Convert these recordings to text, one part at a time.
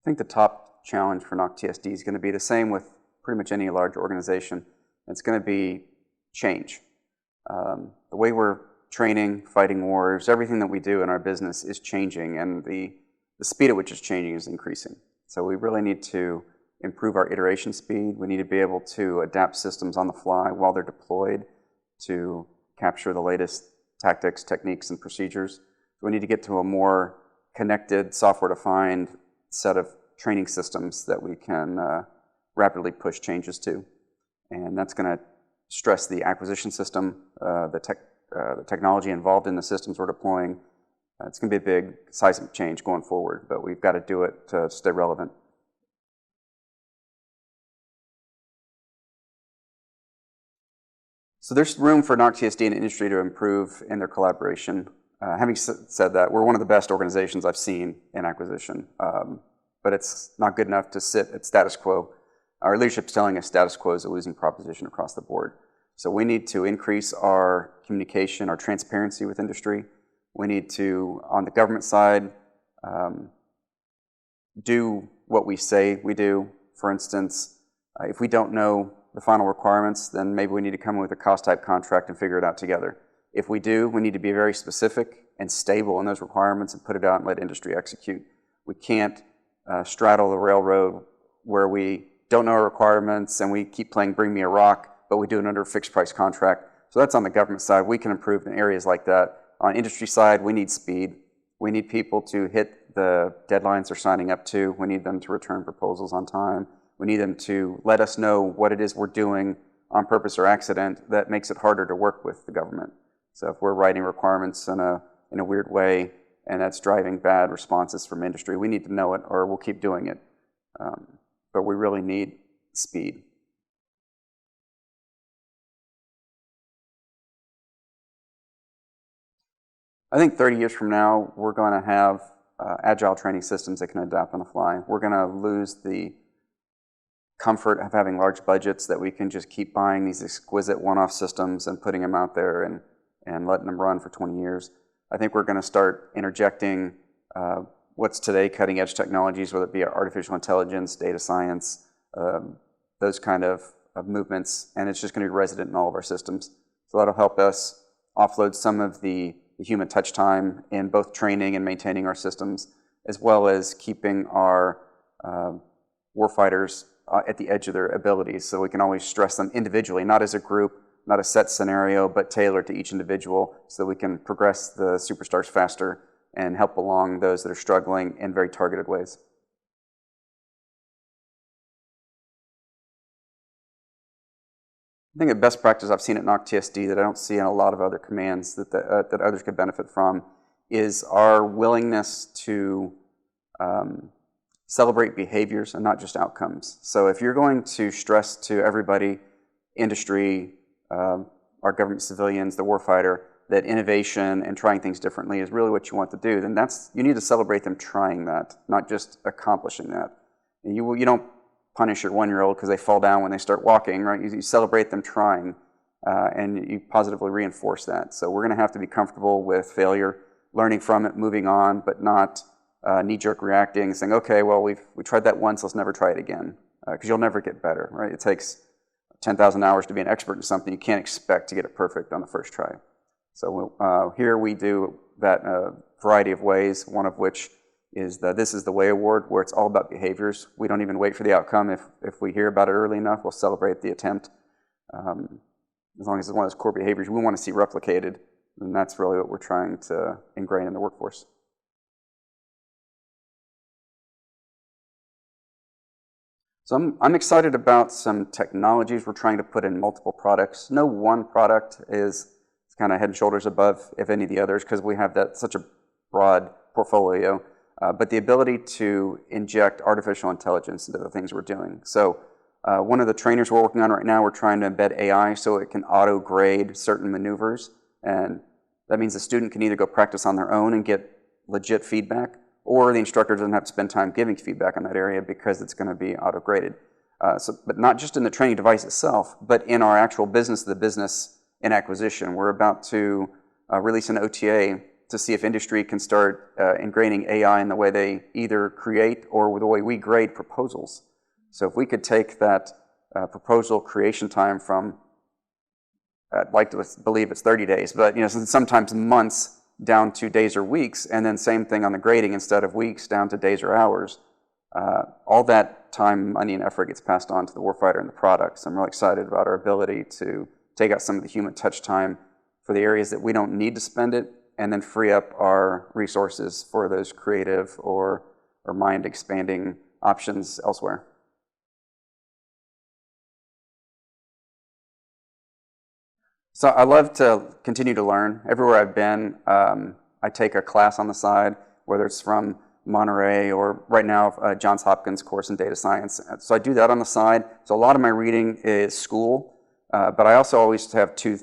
I think the top challenge for NAWCTSD is going to be the same with pretty much any large organization. It's going to be change. The way we're training, fighting wars, everything that we do in our business is changing, and the speed at which it's changing is increasing. So we really need to improve our iteration speed. We need to be able to adapt systems on the fly while they're deployed to capture the latest tactics, techniques, and procedures. So we need to get to a more connected, software-defined set of training systems that we can rapidly push changes to. And that's going to stress the acquisition system, the technology involved in the systems we're deploying. It's going to be a big seismic change going forward, but we've got to do it to stay relevant. So there's room for NAWCTSD and industry to improve in their collaboration. Having said that, we're one of the best organizations I've seen in acquisition, but it's not good enough to sit at status quo. Our leadership's telling us status quo is a losing proposition across the board. So we need to increase our communication, our transparency with industry. We need to, on the government side, do what we say we do. For instance, if we don't know the final requirements, then maybe we need to come in with a cost-type contract and figure it out together. If we do, we need to be very specific and stable in those requirements and put it out and let industry execute. We can't straddle the railroad where we don't know our requirements and we keep playing Bring Me a Rock, but we do it under a fixed price contract. So that's on the government side. We can improve in areas like that. On industry side, we need speed. We need people to hit the deadlines they're signing up to. We need them to return proposals on time. We need them to let us know what it is we're doing on purpose or accident that makes it harder to work with the government. So if we're writing requirements in a weird way and that's driving bad responses from industry, we need to know it or we'll keep doing it. But we really need speed. I think 30 years from now, we're going to have agile training systems that can adapt on the fly. We're going to lose the comfort of having large budgets that we can just keep buying these exquisite one-off systems and putting them out there and letting them run for 20 years. I think we're going to start interjecting what's today cutting-edge technologies, whether it be artificial intelligence, data science, those kind of movements, and it's just going to be resident in all of our systems. So that'll help us offload some of the human touch time in both training and maintaining our systems, as well as keeping our warfighters at the edge of their abilities, so we can always stress them individually, not as a group, not a set scenario, but tailored to each individual, so we can progress the superstars faster and help along those that are struggling in very targeted ways. I think the best practice I've seen at NAWCTSD that I don't see in a lot of other commands that others could benefit from is our willingness to celebrate behaviors and not just outcomes. So if you're going to stress to everybody, industry, our government civilians, the warfighter, that innovation and trying things differently is really what you want to do, then you need to celebrate them trying that, not just accomplishing that. And you don't punish your 1-year-old because they fall down when they start walking, right? You celebrate them trying, and you positively reinforce that. So we're going to have to be comfortable with failure, learning from it, moving on, but not knee-jerk reacting, saying, okay, well, we tried that once, let's never try it again, because you'll never get better, right? It takes 10,000 hours to be an expert in something. You can't expect to get it perfect on the first try. So here we do that variety of ways, one of which is the This Is the Way Award, where it's all about behaviors. We don't even wait for the outcome. If we hear about it early enough, we'll celebrate the attempt. As long as it's one of those core behaviors we want to see replicated, and that's really what we're trying to ingrain in the workforce. So I'm excited about some technologies we're trying to put in multiple products. No one product is kind of head and shoulders above, if any of the others, because we have such a broad portfolio. But the ability to inject artificial intelligence into the things we're doing. So one of the trainers we're working on right now, we're trying to embed AI so it can auto-grade certain maneuvers. And that means the student can either go practice on their own and get legit feedback, or the instructor doesn't have to spend time giving feedback on that area because it's going to be auto-graded. But not just in the training device itself, but in our actual business, the business in acquisition. We're about to release an OTA to see if industry can start ingraining AI in the way they either create or the way we grade proposals. So if we could take that proposal creation time from, I'd like to believe it's 30 days, but sometimes months down to days or weeks, and then same thing on the grading, instead of weeks down to days or hours. All that time, money, and effort gets passed on to the warfighter and the product. So I'm really excited about our ability to take out some of the human touch time for the areas that we don't need to spend it, and then free up our resources for those creative or mind-expanding options elsewhere. So I love to continue to learn. Everywhere I've been, I take a class on the side, whether it's from Monterey or right now Johns Hopkins course in data science. So I do that on the side. So a lot of my reading is school, but I also always have two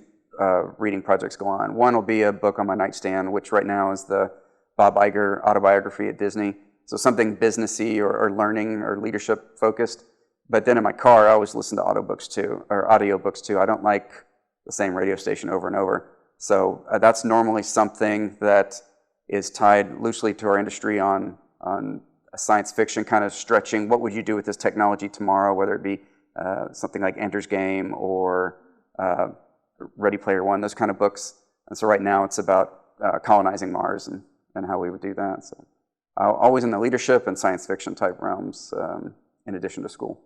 reading projects go on. One will be a book on my nightstand, which right now is the Bob Iger autobiography at Disney. So something businessy or learning or leadership focused. But then in my car, I always listen to audiobooks too. I don't like the same radio station over and over. So that's normally something that is tied loosely to our industry on a science fiction kind of stretching. What would you do with this technology tomorrow, whether it be something like Ender's Game or Ready Player One, those kind of books. And so right now it's about colonizing Mars and how we would do that. So always in the leadership and science fiction type realms in addition to school.